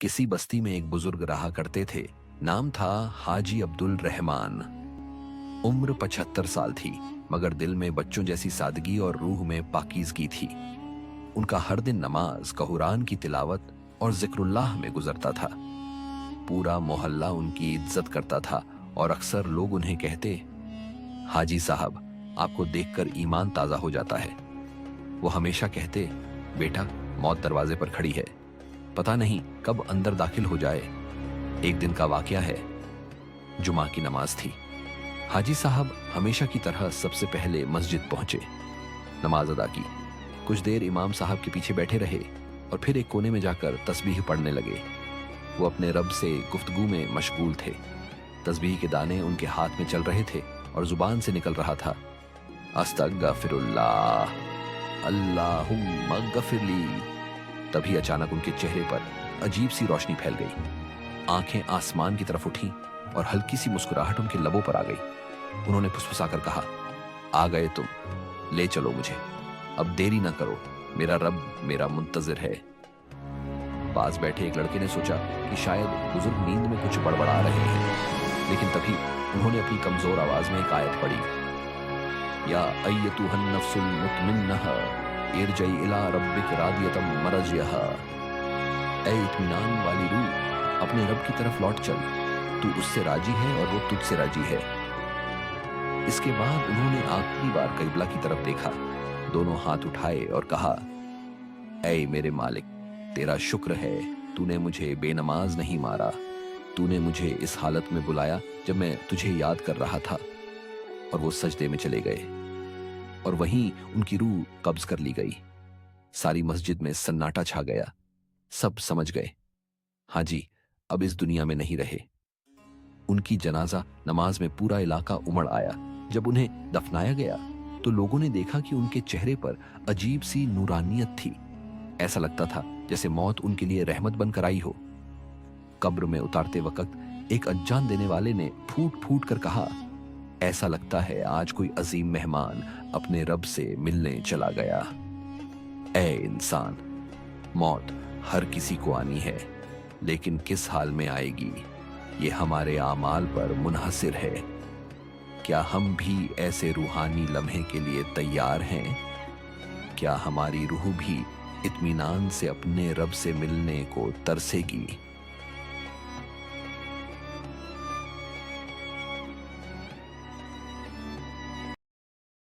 किसी बस्ती में एक बुजुर्ग रहा करते थे। नाम था हाजी अब्दुल रहमान। उम्र 75 साल थी, मगर दिल में बच्चों जैसी सादगी और रूह में पाकीज़गी थी। उनका हर दिन नमाज, कुरान की तिलावत और जिक्रुल्लाह में गुजरता था। पूरा मोहल्ला उनकी इज्जत करता था और अक्सर लोग उन्हें कहते, हाजी साहब, आपको देखकर ईमान ताज़ा हो जाता है। वो हमेशा कहते, बेटा, मौत दरवाजे पर खड़ी है, पता नहीं कब अंदर दाखिल हो जाए। एक दिन का वाकया है, जुमा की नमाज थी। हाजी साहब हमेशा की तरह सबसे पहले मस्जिद पहुंचे, नमाज अदा की। कुछ देर इमाम साहब के पीछे बैठे रहे और फिर एक कोने में जाकर तस्बीह पढ़ने लगे। वो अपने रब से गुफ्तगू में मशगूल थे। तस्बीह के दाने उनके हाथ में चल रहे थे और जुबान से निकल रहा था, अस्तगफिरुल्लाह, अल्लाहुम्मा गफिरली। तभी अचानक उनके चेहरे पर अजीब सी रोशनी फैल गई। आंखें आसमान की तरफ उठी और हल्की सी मुस्कुराहट उनके लबों पर आ गई। उन्होंने फुसफुसाकर कहा, आ गए तुम, ले चलो मुझे, अब देरी ना करो, मेरा रब मेरा मुंतजिर है। पास बैठे एक लड़के ने सोचा कि शायद बुजुर्ग नींद में कुछ बड़बड़ा रहे हैं, लेकिन तभी उन्होंने अपनी कमजोर आवाज में एक आयत पढ़ी, या अय्यतुहन नफ्सुल मुतमिन्नह इरजई इला रब्बिक रादियतम मरजियह। ऐ इत्मीनान वाली रूह, अपने रब की तरफ लौट चल, तू उससे राजी है और वो तुझसे राजी है। इसके बाद उन्होंने आखिरी बार किबला की तरफ देखा, दोनों हाथ उठाए और कहा, ऐ मेरे मालिक, तेरा शुक्र है, तूने मुझे बेनमाज नहीं मारा। तूने मुझे इस हालत में बुलाया जब मैं तुझे याद कर रहा था। और वो सजदे में चले गए और वहीं उनकी रूह कब्ज कर ली गई। सारी मस्जिद में सन्नाटा छा गया। सब समझ गए, हाजी अब इस दुनिया में नहीं रहे। उनकी जनाजा नमाज में पूरा इलाका उमड़ आया। जब उन्हें दफनाया गया तो लोगों ने देखा कि उनके चेहरे पर अजीब सी नूरानियत थी। ऐसा लगता था जैसे मौत उनके लिए रहमत बनकर आई हो। कब्र में उतारते वक्त एक अजान देने वाले ने फूट फूट कर कहा, ऐसा लगता है आज कोई अजीम मेहमान अपने रब से मिलने चला गया। ऐ इंसान, मौत हर किसी को आनी है, लेकिन किस हाल में आएगी ये हमारे आमाल पर मुनहसिर है। क्या हम भी ऐसे रूहानी लम्हे के लिए तैयार हैं? क्या हमारी रूह भी इत्मीनान से अपने रब से मिलने को तरसेगी?